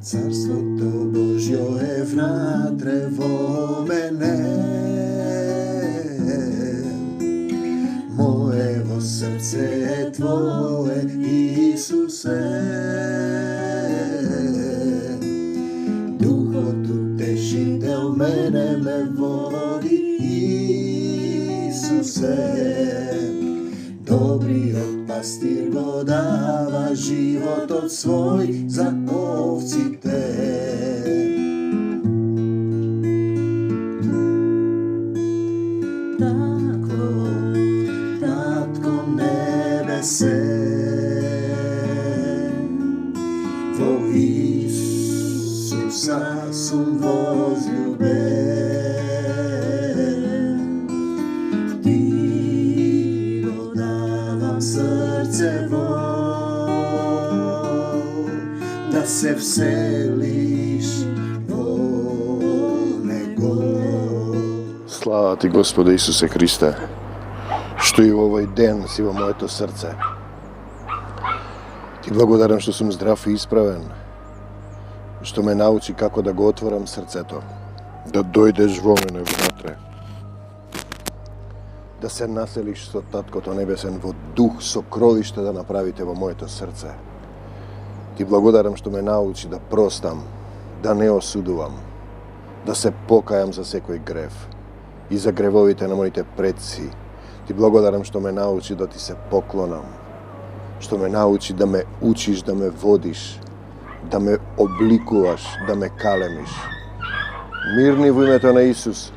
Царството Божјо е внатре во мене, моево срце е Твое, Исусе. Духот утешител мене ме води, Исусе. Добриот пастир го дава животот свој за овците. Тако, Татко небесен, во Исуса сум возљубен. Срцево, да се вселиш во него. Слава ти, Господе Исусе Христе, што и во овој ден си во моето срце. Ти благодарам што сум здрав и исправен, што ме научи како да го отворам срцето, да дојдеш во мене внатре, да се населиш со Таткото Небесен во дух, со кровиште да направите во моето срце. Ти благодарам што ме научи да простам, да не осудувам, да се покајам за секој грев и за гревовите на моите предци. Ти благодарам што ме научи да ти се поклонам, што ме научи да ме учиш, да ме водиш, да ме обликуваш, да ме калемиш. Мирни во името на Исус,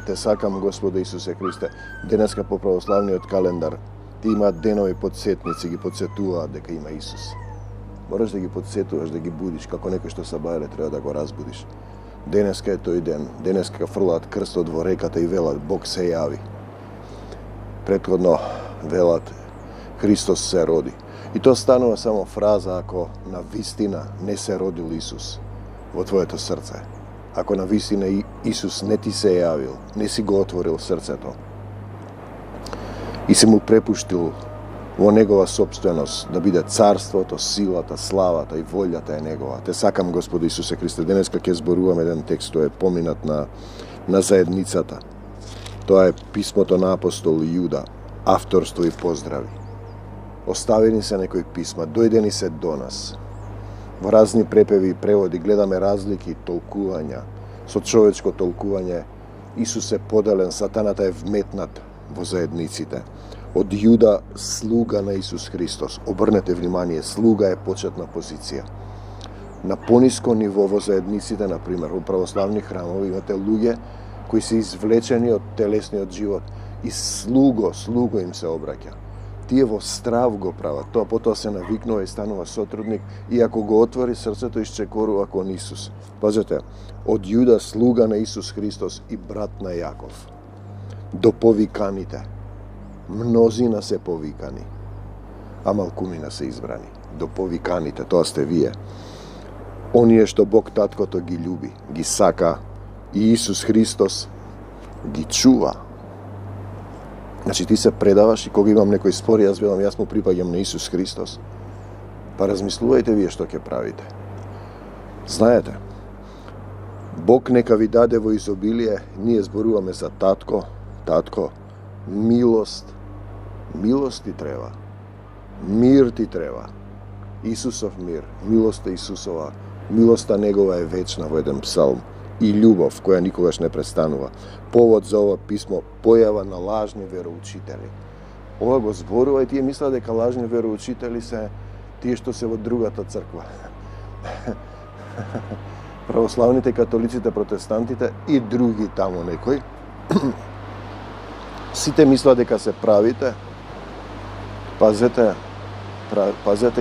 те сакам, Господе Исусе Христе. Денеска по православниот календар ти имаат денови подсетници, ги подсетуваат дека има Исус. Мораш да ги подсетуваш, да ги будиш, како некој што са баеле, треба да го разбудиш. Денеска е тој ден, денеска фрлаат крстот во реката и велат Бог се јави. Претходно велат Христос се роди. И тоа станува само фраза ако на вистина не се родил Исус во твоето срце. Ако на вистина Исус не ти се јавил, не си го отворил срцето и си му препуштил во негова собственост да биде царството, силата, славата и волјата е негова. Те сакам, Господи Исусе Христе. Денеска ќе зборувам еден текст, тој е поминат на заедницата. Тоа е писмото на апостол Јуда, авторство и поздрави. Остави ни се некои писма, дојде ни се до нас. Во разни препеви и преводи гледаме разлики и толкувања. Со човечко толкување Исус е поделен, сатаната е вметнат во заедниците. Од Јуда, слуга на Исус Христос. Обрнете внимание, слуга е почетна позиција. На пониско ниво во заедниците, например, во православни храмови имате луѓе кои се извлечени од телесниот живот и слуго им се обраќа. Тие во страв го прават, тоа потоа се навикнува и станува сотрудник и ако го отвори срцето исчекорува кон Исус. Пазете, од Јуда слуга на Исус Христос и брат на Јаков. До повиканите. Мнозина се повикани, а малкумина се избрани. До повиканите, тоа сте вие. Оние што Бог Таткото ги љуби, ги сака и Исус Христос ги чува. Значи ти се предаваш и кога имам некој спор, јас велам, јас му припаѓам на Исус Христос. Па размислувајте вие што ќе правите. Знаете, Бог нека ви даде во изобилие, ние зборуваме за татко, милост ти треба, мир ти треба, Исусов мир, милоста Исусова, милоста негова е вечна во еден псалм и љубов која никогаш не престанува. Повод за ова писмо, појава на лажни вероучители. Ова го зборува и тие мислат дека лажни вероучители се тие што се во другата црква. Православните, католиците, протестантите и други таму некои. Сите мислат дека се правите. Пазете,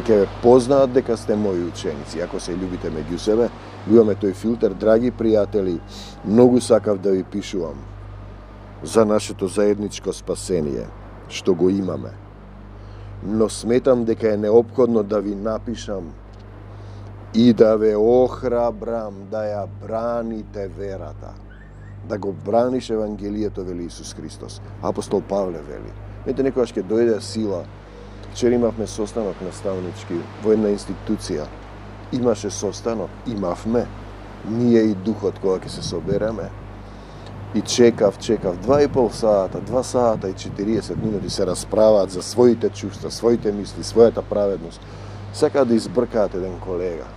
ќе ве познаат дека сте мои ученици. Ако се љубите меѓу себе, имаме тој филтер. Драги пријатели, многу сакав да ви пишувам за нашето заедничко спасение, што го имаме. Но сметам дека е неопходно да ви напишам и да ве охрабрам да ја браните верата. Да го браниш Евангелието, вели Исус Христос. Апостол Павле вели, Ете, некогаш ќе дојде сила. Вчера имавме состанок наставнички во една институција. Имаше состанок, имавме. Ние и духот кога ќе се собереме. И чекав 2,5 сата, 2 сата и 40 минути се расправаат за своите чувства, своите мисли, својата праведност. Сакаат да избркаат еден колега.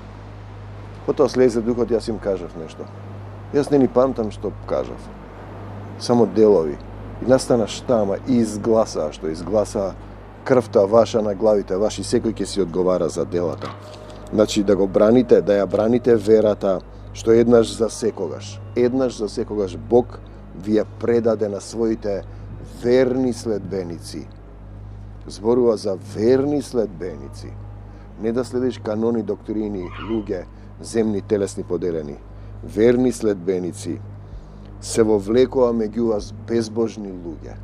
Потоа слезе духот, јас им кажав нешто. Јас не ни памтам што кажав. Само делови. И настана штама и изгласаа што изгласаа крвта ваша на главите ваши, секој ќе си одговара за делата. Значи да го браните, да ја браните верата, што еднаш за секогаш Бог ви ја предаде на своите верни следбеници. Зборува за верни следбеници. Не да следиш канони, доктрини, луѓе, земни, телесни поделени. Верни следбеници се вовлекува меѓу вас безбожни луѓе.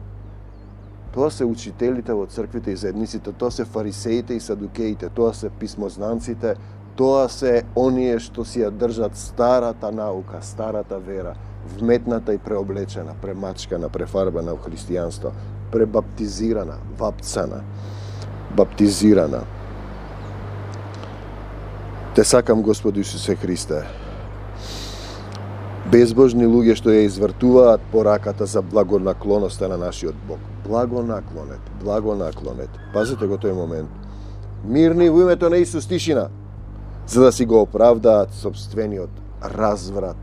Тоа се учителите во црквите и заедниците, тоа се фарисеите и садукеите, тоа се писмознанците, тоа се оние што си ја држат старата наука, старата вера, вметната и преоблечена, премачкана, префарбана во христијанство, пребаптизирана, вапцана, баптизирана. Те сакам, Господи Исусе Христе, безбожни луѓе што ја извртуваат пораката за благонаклоноста на нашиот Бог. Благонаклонет. Пазете го тој момент. Мирни во името на Исус тишина, за да си го оправдаат собствениот разврат,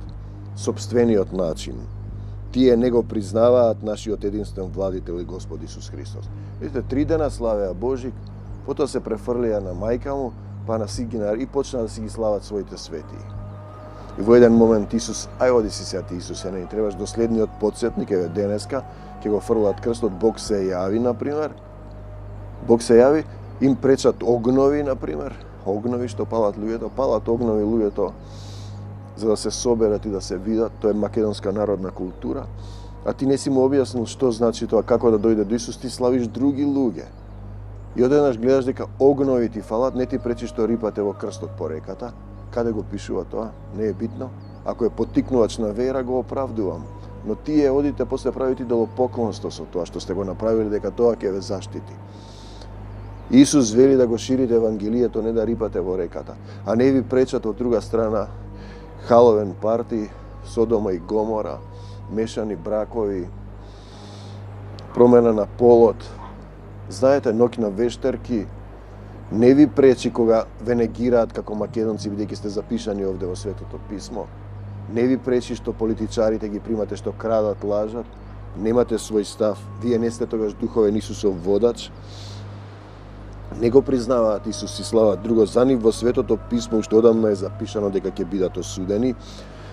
собствениот начин. Тие не го признаваат нашиот единствен владител и Господ Исус Христос. Видите, 3 дена славеа Божик, потоа се префрлија на мајка му, па на Сигинар и почна да си ги слават своите свети. И во еден момент Исус, оди си сега ти Исусе, не требаш до следниот подсетник, еве денеска, ќе го фрлат крстот, Бог се јави, например. Бог се јави, им пречат огнови, например. Огнови што палат огнови луѓето, за да се соберат и да се видат. Тоа е македонска народна култура. А ти не си му објаснил што значи тоа, како да дојде до Исус, ти славиш други луѓе. И одеднаш гледаш дека огнови ти фалат, не ти пречи што рипате во крстот по реката. Каде го пишува тоа? Не е битно. Ако е поттикнувач на вера, го оправдувам. Но тие одите после правите идолопоклонство со тоа што сте го направили, дека тоа ќе ве заштити. Исус вели да го ширите Евангелието, не да рипате во реката. А не ви пречат од друга страна халовен парти, Содома и Гомора, мешани бракови, промена на полот. Знаете, ноќна вештерки, не ви пречи кога ве негираат како македонци, бидејќи сте запишани овде во Светото Писмо. Не ви пречи што политичарите ги примате, што крадат, лажат. Немате свој став. Вие не сте тогаш духовен Исусов водач. Не го признаваат Исус и слават друго. За нив во Светото Писмо уште одамна е запишано дека ќе бидат осудени.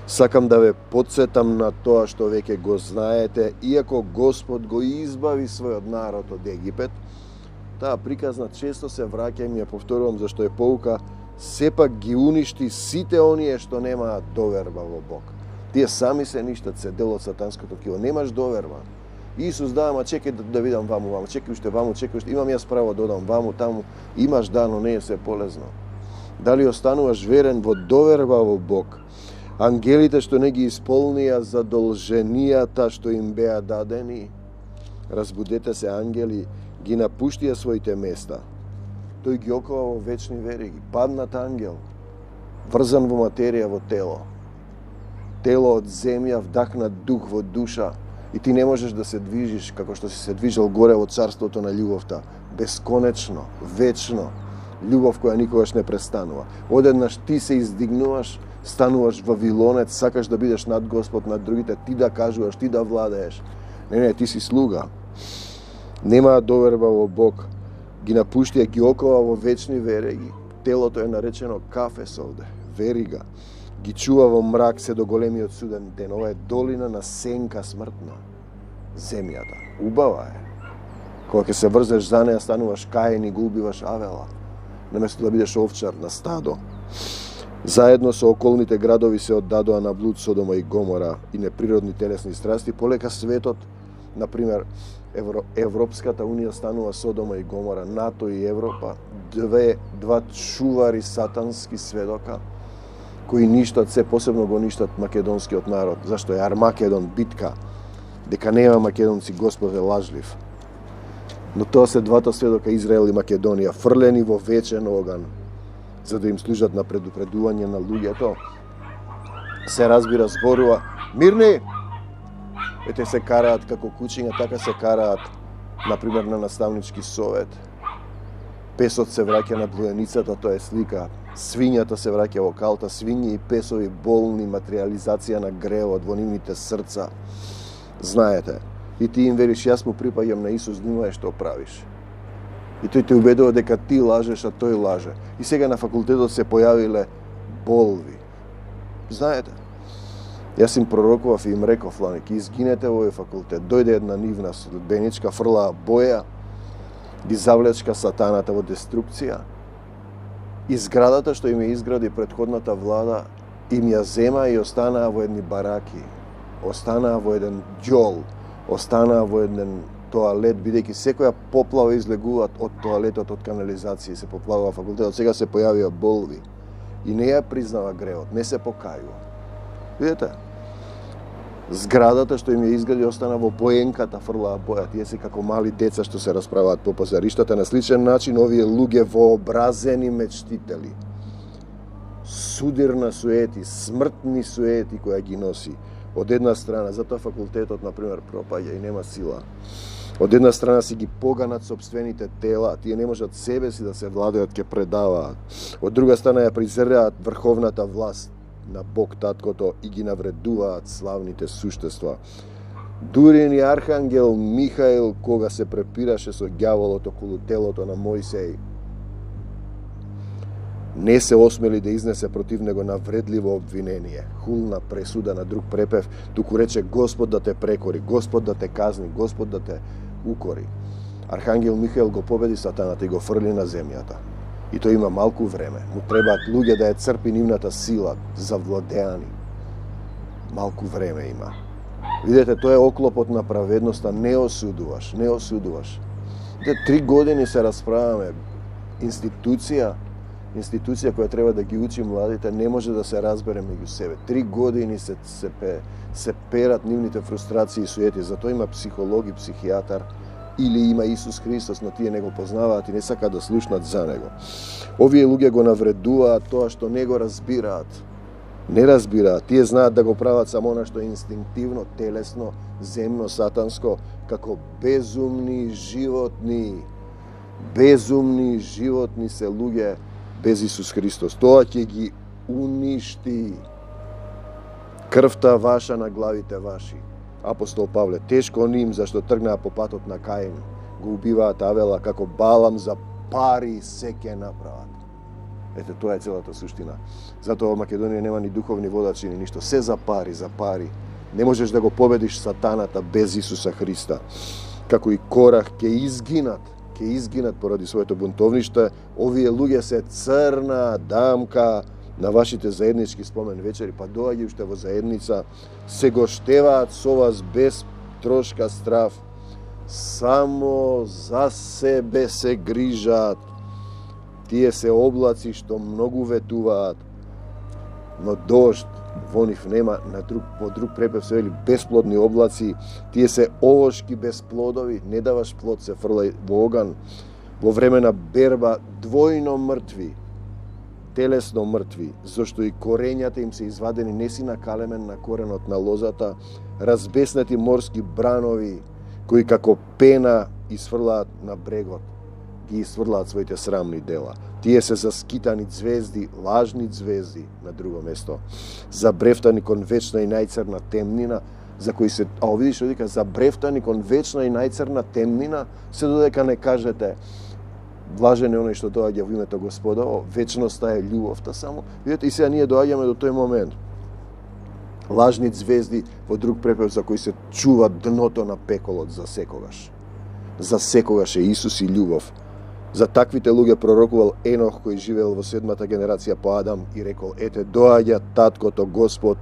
Сакам да ве потсетам на тоа што веќе го знаете, иако Господ го избави својот народ од Египет. Таа приказна често се враќа и ми ја повторувам зашто е pouка, сепак ги уништи сите оние што немаат доверба во Бог. Тие сами се ништат, се дел од сатанското ткиво. Немаш доверба. Исус да, ама чекај да видам ваму, чекај уште, имам јас право да одам ваму, таму. Имаш да, но не е се полезно. Дали остануваш верен во доверба во Бог? Ангелите што не ги исполнија задолженијата што им беа дадени, разбудете се ангели, ги напуштија своите места. Тој ги окова во вечни вериги. Паднат ангел, врзан во материја, во тело. Тело од земја, вдахнат дух во душа. И ти не можеш да се движиш како што си се движал горе во царството на љубовта. Бесконечно, вечно. Љубов која никогаш не престанува. Одеднаш ти се издигнуваш, стануваш вавилонец, сакаш да бидеш над Господ, над другите, ти да кажуваш, ти да владееш. Не, ти си слуга. Немаа доверба во Бог. Ги напуштија, ги окова во вечни вериги. Телото е наречено кафес овде, верига. Ги чува во мрак се до големиот суден ден. Ова е долина на сенка смртна. Земјата. Убава е. Кога ќе се врзеш за неја, стануваш Каин и го убиваш Авела. Наместо да бидеш овчар на стадо. Заедно со околните градови се оддадоа на блуд Содома и Гомора и неприродни телесни страсти. Полека светот, например, Европската унија станува Содома и Гомора, НАТО и Европа, два чувари сатански сведока, кои ништат, се посебно го ништат македонскиот народ. Зашто е Армакедон, битка, дека нема македонци, Господ е лажлив. Но тоа се двата сведока Израел и Македонија, фрлени во вечен оган, за да им служат на предупредување на луѓето. Се разбира, зборува мирни! Ете се караат како кучиња, така се караат, например, на наставнички совет. Песот се враќа на двојеницата, тоа е слика. Свињата се враќа во калта, свињи и песови болни, материализација на гревот во нивните срца. Знаете, и ти им вериш, јас му припаѓам на Исус, внимавај што правиш. И тој те убедува дека ти лажеш, а тој лаже. И сега на факултетот се појавиле болви. Знаете, јас им пророкував и им реков, ќе изгинете во овој факултет. Дојде една нивна следбеничка, фрлаа боја, ги завлечка сатаната во деструкција. И зградата што им ја изгради претходната влада, им ја зема и останаа во едни бараки. Останаа во еден ѓол, останаа во еден тоалет, бидејќи секоја поплава излегуваат од тоалетот, од канализација, се поплавува факултетот. Сега се појавија болви. И не ја признава гревот, не се покајува. Видете? Зградата што им ја изгради остана во боенката, фрлаа боја. Тие се како мали деца што се расправаат по позариштата. На сличен начин овие луѓе вообразени мечтители. Судирна суети, смртни суети која ги носи. Од една страна, затоа факултетот, например, пропаѓа и нема сила. Од една страна си ги поганат собствените тела, тие не можат себе си да се владеат, ќе предаваат. Од друга страна ја презираат врховната власт на Бог Таткото и ги навредуваат славните суштества. Дури ни архангел Михаил, кога се препираше со ѓаволот околу телото на Мојсеј, не се осмели да изнесе против него навредливо обвинение, хулна пресуда на друг препев, туку рече Господ да те прекори, Господ да те казни, Господ да те укори. Архангел Михаил го победи сатаната и го фрли на земјата. И тој има малку време. Му требаат луѓе да ја црпи нивната сила, завладеани. Малку време има. Видете, тоа е оклопот на праведноста, не осудуваш, не осудуваш. 3 години се расправаме. Институција која треба да ги учи младите, не може да се разбере меѓу себе. 3 години се перат нивните фрустрации и суети. Затоа има психолог и психијатар, или има Исус Христос, но тие не го познаваат и не сакаат да слушнат за него. Овие луѓе го навредуваат тоа што не го разбираат. Не разбираат. Тие знаат да го прават само она што е инстинктивно, телесно, земно, сатанско, како безумни животни. Безумни животни се луѓе без Исус Христос. Тоа ќе ги уништи. Крвта ваша на главите ваши. Апостол Павле, тешко ним зашто тргнаа по патот на Каин, го убиваат Авела, како Балам за пари се ќе направат. Ете, тоа е целата суштина. Затоа во Македонија нема ни духовни водачи, ни ништо. Се за пари, за пари. Не можеш да го победиш сатаната без Исуса Христа. Како и Корах ќе изгинат поради своето бунтовниште. Овие луѓе се црна дамка на вашите заеднички спомен вечери, па доаѓа уште во заедница, се гоштеваат со вас без трошка страв, само за себе се грижат. Тие се облаци што многу ветуваат, но дожд во нив нема. По друг препев се вели бесплодни облаци. Тие се овошки без плодови, не даваш плод, се фрла во оган. Во време на берба двојно мртви, телесно мртви, зашто и корењата им се извадени не си на калемен на коренот на лозата, разбеснати морски бранови, кои како пена изфрлаат на брегот, ги изфрлаат своите срамни дела. Тие се заскитани звезди, лажни звезди на друго место, забрефтани кон вечна и најцрна темнина, за кои се, видиш, дека забрефтани кон вечна и најцрна темнина, се додека не кажете блажен е оној што доаѓа во името Господово, вечноста е љубовта само. Видете, и сега ние доаѓаме до тој момент. Лажни звезди во друг препев за кои се чува дното на пеколот за секогаш. За секогаш е Исус и љубов. За таквите луѓе пророкувал Енох, кој живеел во 7-та генерација по Адам и рекол: ете, доаѓа Таткото Господ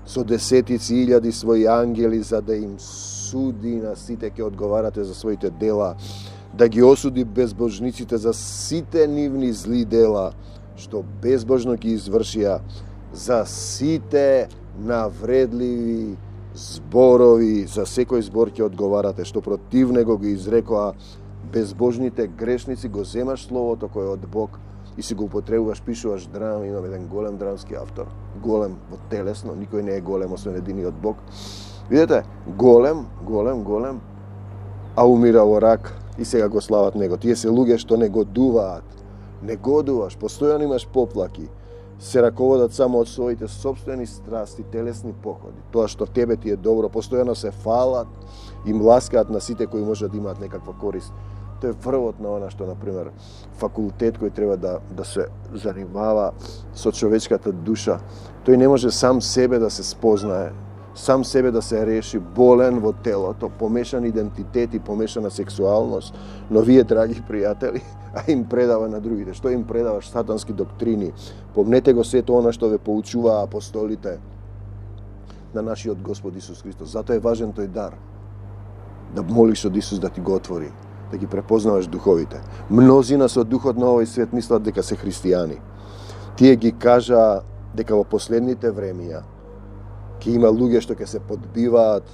со десетици илјади своји ангели за да им суди на сите, ќе одговарате за своите дела, да ги осуди безбожниците за сите нивни зли дела, што безбожно ги извршија, за сите навредливи зборови, за секој збор ќе одговарате, што против него го изрекоа безбожните грешници, го земаш словото кое е од Бог и си го употребуваш, пишуваш драм, имам еден голем драмски автор, голем во телесно, никој не е голем освен единиот Бог. Видете, голем, а умира во рак и сега го слават него. Тие се луѓе што негодуваат. Негодуваш, постојано имаш поплаки, се раководат само од своите собствени страсти, телесни походи. Тоа што тебе ти е добро, постојано се фалат и мласкаат на сите кои можат да имаат некаква корист. Тоа е врвот на она што, например, факултет кој треба да се занимава со човечката душа. Тој не може сам себе да се спознае, сам себе да се реши, болен во телото, помешан идентитет и помешана сексуалност, но вие, драги пријатели, а им предава на другите. Што им предаваш? Сатански доктрини. Помнете го сето она што ве поучуваа апостолите на нашиот Господ Исус Христос. Затоа е важен тој дар. Да молиш од Исус да ти го отвори, да ги препознаваш духовите. Мнозина со духот на овој свет мислат дека се христијани. Тие ги кажа дека во последните времиња ќе има луѓе што ќе се подбиваат,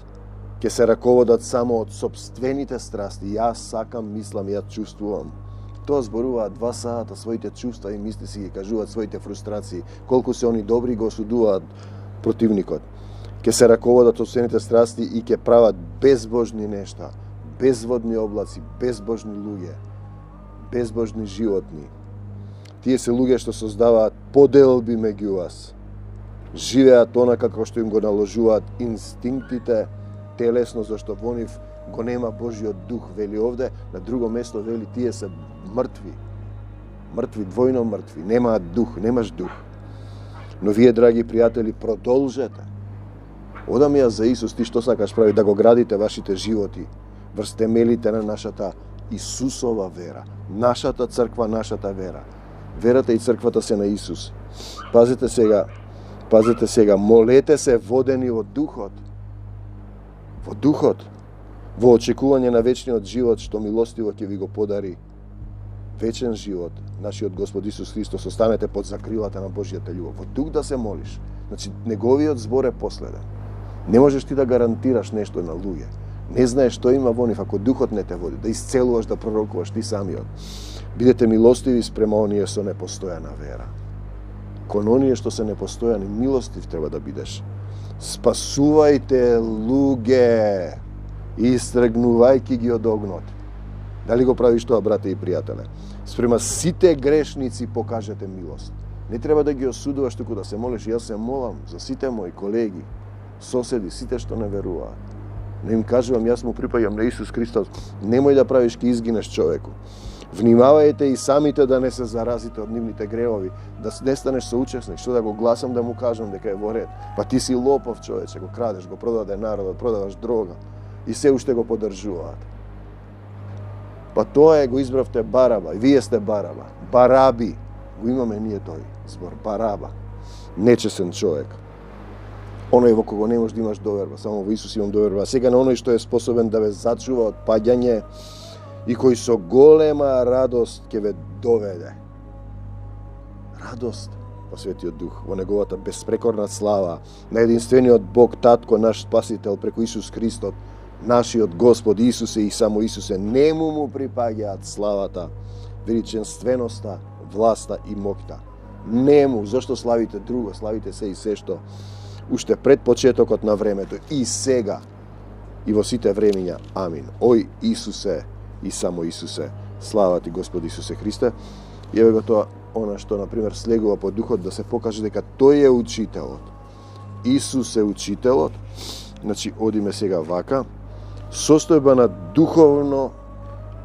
ќе се раководат само од сопствените страсти. Јас сакам, мислам, ја чувствувам. Тоа зборуваат 2 сата своите чувства и мисли, си ги кажуваат своите фрустрации, колку се они добри го осудуваат противникот. Ќе се раководат од сопствените страсти и ќе прават безбожни нешта, безводни облаци, безбожни луѓе, безбожни животни. Тие се луѓе што создаваат поделби меѓу вас. Живеат онака како што им го наложуваат инстинктите телесно, зашто во нив го нема Божиот дух, вели овде. На друго место вели тие се мртви. Мртви, двојно мртви, немаат дух, немаш дух. Но вие, драги пријатели, продолжете. Одам ја за Исус, ти што сакаш прави? Да го градите вашите животи врз темелите на нашата Исусова вера. Нашата црква, нашата вера. Верата и црквата се на Исус. Пазете сега, молете се водени во духот. Во духот, во очекување на вечниот живот што милостиво ќе ви го подари. Вечен живот, нашиот Господ Исус Христос, останете под закрилата на Божјата љубов. Во дух да се молиш. Значи, неговиот збор е последен. Не можеш ти да гарантираш нешто на луѓе. Не знаеш што има во нив ако духот не те води, да исцелуваш, да пророкуваш ти самиот. Бидете милостиви спрема оние со непостојана вера. Кон оние што се непостојани, милостив треба да бидеш. Спасувајте луѓе, истргнувајќи ги од огнот. Дали го правиш тоа, брате и пријателе? Спрема сите грешници покажете милост. Не треба да ги осудуваш, туку да се молиш. Јас се молам за сите мои колеги, соседи, сите што не веруваат. Не им кажувам, јас му припаѓам на Исус Христос. Немој да правиш ки изгинеш човеку. Внимавајте и самите да не се заразите од нивните гревови, да не станеш соучесник, што да го гласам да му кажам дека е во ред. Па ти си лопов човече, го крадеш, го продаде народот, продаваш дрога и се уште го поддржуваат. Па тоа го избравте Бараба, и вие сте Бараба. Бараби, го имаме ние тој збор, Бараба. Нечесен човек. Оној во кого не можеш да имаш доверба, само во Исус имам доверба. А сега на оној што е способен да ве зачува од паѓање и кој со голема радост ќе ве доведе. Радост во Светиот Дух, во неговата безпрекорна слава, на единствениот Бог Татко, наш Спасител, преку Исус Христос, нашиот Господ Исусе и само Исусе, нему му припаѓаат славата, величенственоста, власта и моќта. Нему, зашто славите друго, славите се и се што уште пред почетокот на времето и сега и во сите времиња. Амин. Ој Исусе и само Исусе, слава ти Господ Исусе Христе. И еве го тоа, она што, например, слегува по духот да се покаже дека тој е учителот. Исус е учителот. Значи, одиме сега вака. Состојба на духовно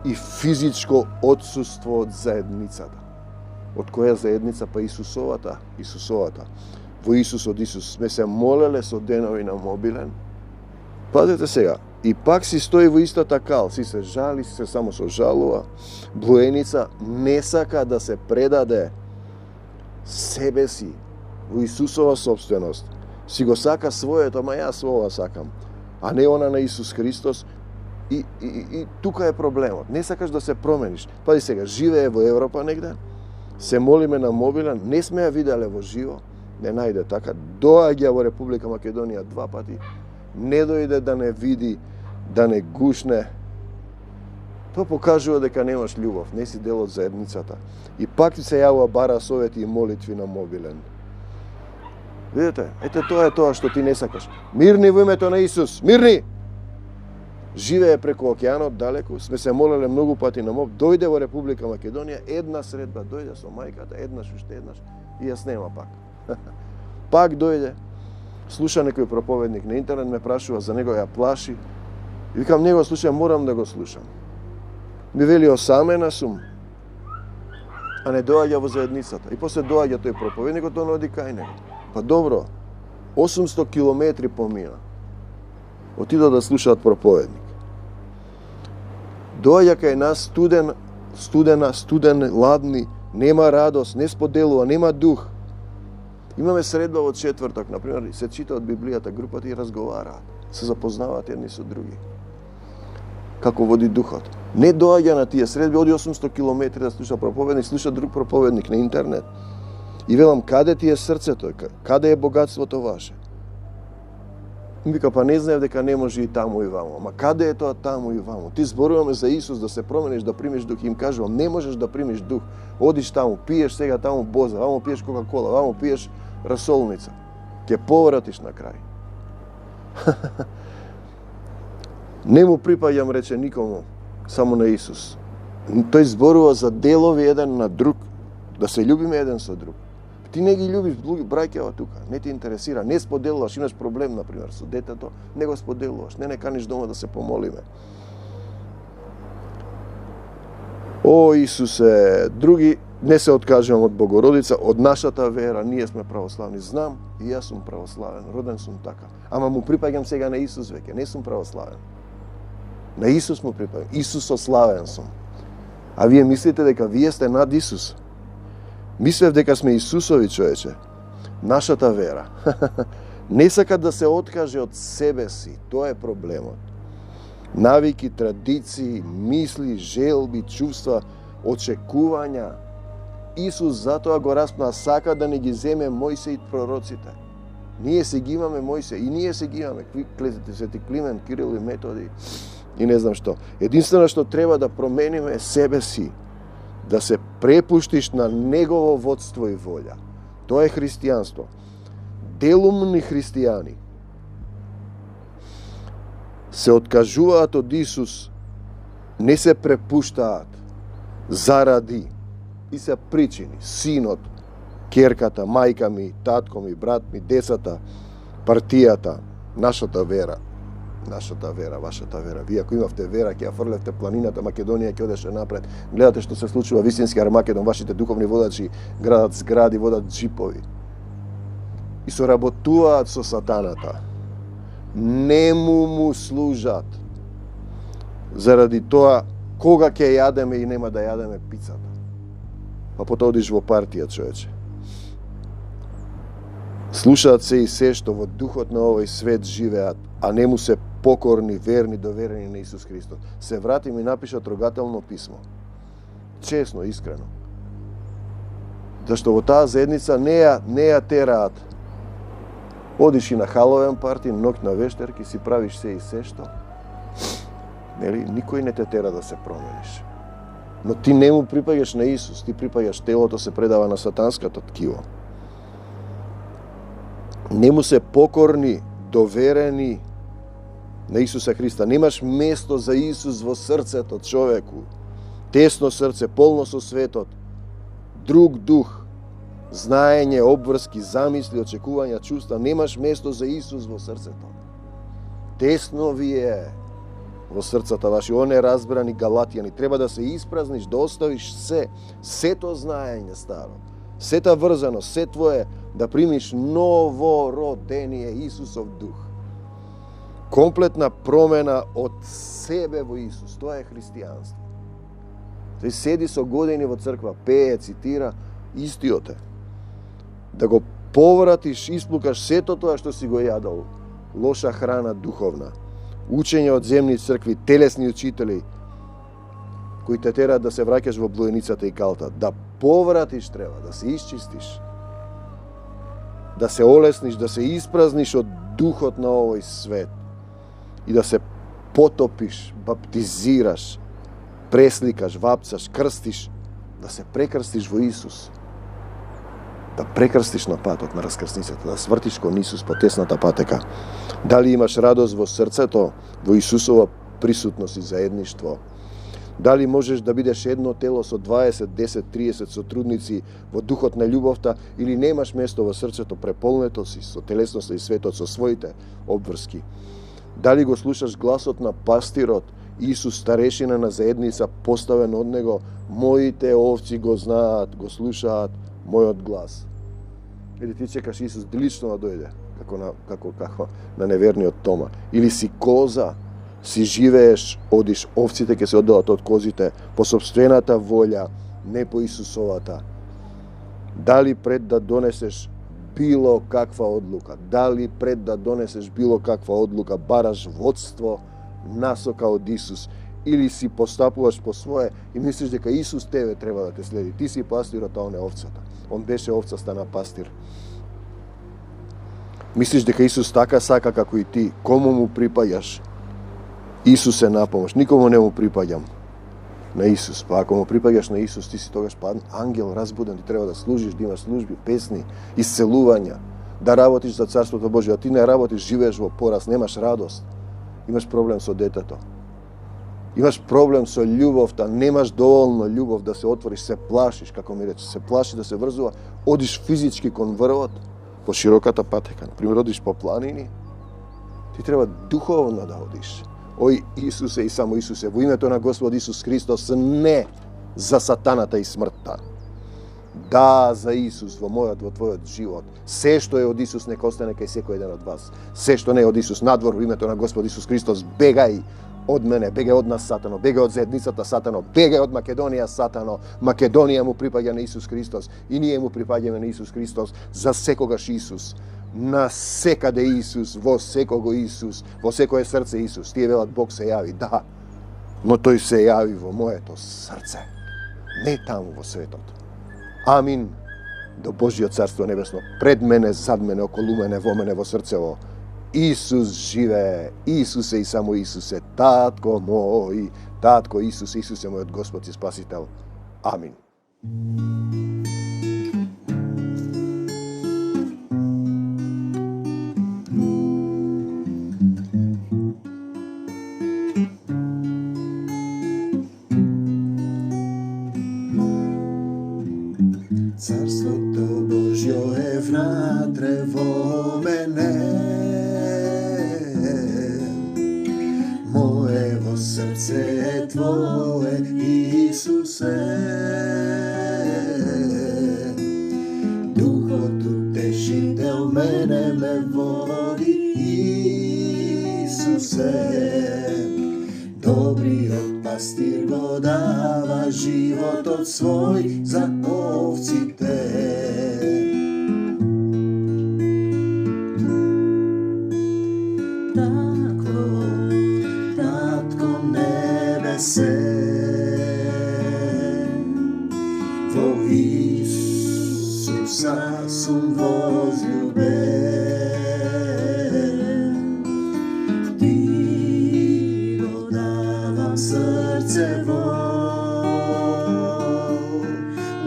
и физичко отсуство од заедницата. Од која заедница? Па Исусовата. Во Исус од Исус сме се молеле со денови на мобилен. Пазете сега, и пак си стои во истата кал, си се жали, си се само сожалува. Блуеница не сака да се предаде себе си во Исусова собственост. Си го сака своето, ама јас ова сакам, а не она на Исус Христос. И тука е проблемот. Не сакаш да се промениш. Пази сега, живее во Европа негде, се молиме на мобилен, не сме ја виделе во живо, не најде така, доаѓа во Република Македонија 2 пати, не дојде да не види, да не гушне Тоа покажува дека немаш љубов, не си дел од заедницата. И пак ти се јавува бара совети и молитви на мобилен. Видите, ете тоа е тоа што ти не сакаш. Мирни во името на Исус, мирни! Живее преку океанот далеку, сме се молеле многу пати на МОБ, дојде во Република Македонија, една средба, дојде со мајката, уште еднаш, и јас нема пак. Пак дојде, слуша некој проповедник на интернет, ме прашува за него, ја плаши, и викам, него слушам, морам да го слушам. Ми вели, осамена сум, а не доаѓа во заедницата. И после доаѓа тој проповедник, тоа не оди кај него. Па добро, 800 километри помина. Отидо да слушаат проповедник. Доаѓа кај нас студен, ладни, нема радост, не споделува, нема дух. Имаме средба во четврток, например, се чита од Библијата, групата и разговараат, се запознаваат едни со други. Како води духот. Не доаѓа на тие средби, оди 800 километри да слуша проповедник, слуша друг проповедник на интернет. И велам, каде ти е срцето, каде е богатството ваше? Вика, па не знаев дека не може и таму и ваму. Ама каде е тоа таму и ваму? Ти зборуваме за Исус, да се промениш, да примиш дух. Им кажувам, не можеш да примиш дух. Одиш таму, пиеш сега таму боза, ваму пиеш кока-кола, ваму пиеш расолница. Ке повратиш на крај. Не му припаѓам, рече, никому, само на Исус. Тој зборува за делови еден на друг, да се љубиме еден со друг. Ти не ги љубиш браќава тука, не ти интересира, не споделуваш, имаш проблем, например, со детето, не го споделуваш, не каниш дома да се помолиме. О, Исусе, други не се откажувам од Богородица, од нашата вера, ние сме православни. Знам, и јас сум православен, роден сум така. Ама му припаѓам сега на Исус веќе, не сум православен. На Исус му припаѓам, Исусославен сум. А вие мислите дека вие сте над Исус? Мислев дека сме Исусови, човече. Нашата вера. Не сака да се откаже од себе си. Тоа е проблемот. Навики, традиции, мисли, желби, чувства, очекувања. Исус затоа го распна, сака да не ги земе Мојсе и пророците. Ние се ги имаме Мојсе и ние се ги имаме. Свети Климент, Кирил и Методи и не знам што. Единствено што треба да промениме себе си. Да се препуштиш на негово водство и волја. Тоа е христијанство. Делумни христијани се откажуваат од Исус, не се препуштаат заради и се причини синот, керката, мајка ми, татко ми, брат ми, децата, партијата, нашата вера, вашата вера. Вие ако имавте вера, ќе ја фрлевте планината, Македонија ќе одеше напред. Гледате што се случува вистински Армагедон, вашите духовни водачи градат згради, водат джипови. И соработуваат со сатаната. Не му служат. Заради тоа, кога ќе јадеме и нема да јадеме пицата. Па потоа одиш во партија, човече. Слушаат се и се што во духот на овој свет живеат, а не му се покорни, верни, доверени на Исус Христос. Се врати и напишат трогателно писмо. Честно, искрено. Зашто во таа заедница не ја тераат. Одиш и на халовен парти, ноќна вештерки, си правиш се и се што. Нели, никој не те тера да се промениш. Но ти не му припаѓаш на Исус, ти припаѓаш, телото се предава на сатанското ткиво. Не му се покорни, доверени на Исуса Христа. Немаш место за Исус во срцето човеку. Тесно срце, полно со светот. Друг дух, знаење, обврски, замисли, очекувања, чувства. Немаш место за Исус во срцето. Тесно ви е во срцата ваши. О неразбрани галатјани. Треба да се испразниш, да оставиш сето знаење старо. Сета врзаност, се твое, да примиш новородение Исусов дух. Комплетна промена од себе во Исус. Тоа е христијанство. Тој седи со години во црква, пее, цитира, истиот е. Да го повратиш, исплукаш сето тоа што си го јадал. Лоша храна духовна. Учење од земни цркви, телесни учители, кои те терат да се враќаш во блуденицата и калта. Да повратиш треба, да се исчистиш. Да се олесниш, да се испразниш од духот на овој свет. И да се потопиш, баптизираш, пресликаш, вапцаш, крстиш, да се прекрстиш во Исус. Да прекрстиш на патот на раскрсницата, да свртиш кон Исус по тесната патека. Дали имаш радост во срцето, во Исусова присутност и заедништво? Дали можеш да бидеш едно тело со 20, 10, 30 сотрудници во духот на љубовта или немаш место во срцето преполнето си со телесноста и светот, со своите обврски? Дали го слушаш гласот на пастирот, Исус старешина на заедница поставен од него, моите овци го знаат, го слушаат мојот глас. Или ти чекаш Исус лично да дојде, како на неверниот Тома. Или си коза, си живееш, одиш, овците ќе се одделат од козите по собствената волја, не по Исусовата. Дали пред да донесеш било каква одлука, дали пред да донесеш било каква одлука, бараш водство, насока од Исус, или си постапуваш по свое и мислиш дека Исус тебе треба да те следи. Ти си пастирот, а он е овцата. Он беше овца, стана пастир. Мислиш дека Исус така сака како и ти. Кому му припаѓаш? Исус е напомош. Никому не му припаѓам. На Исус. Па ако му припаѓаш на Исус, ти си тогаш ангел разбуден, ти треба да служиш, да имаш служби, песни, исцелувања, да работиш за Царството Божие. А ти не работиш, живееш во пораз, немаш радост. Имаш проблем со детето. Имаш проблем со љубовта, немаш доволно љубов да се отвориш, се плашиш, како ми рече, се плаши да се врзува, одиш физички кон врвот, по широката патека, например, одиш по планини, ти треба духовно да одиш. Ој Исусе и само Исусе, во името на Господ Исус Христос, не за сатаната и смртта. Да, за Исус во мојот, во твојот живот. Се што е од Исус нека остане кај секој еден од вас. Се што не е од Исус надвор во името на Господ Исус Христос, бегај од мене, бегај од нас сатано, бегај од заедницата сатано, бегај од Македонија сатано. Македонија му припаѓа на Исус Христос и ние му припаѓаме на Исус Христос, за секогаш Исус. На секаде Исус, во секого Исус, во секое срце Исус. Тие велат Бог се јави, да, но тој се јави во моето срце, не таму во светот. Амин. До Божјиот Царство Небесно, пред мене, зад мене, околу мене, во мене, во срцево. Исус живее, Исусе и само Исусе, татко мој, татко Исус, Исусе мојот Господ и Спасител. Амин. Царството Божјо е внатре во мене, моево срце е Твое, Исусе. Духот утешител мене ме води, Исусе. Добриот пастир го дава животот свој за овците. Тако, Татко Небесе, во Исуса сум возљубен. Срцево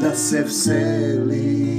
да се всели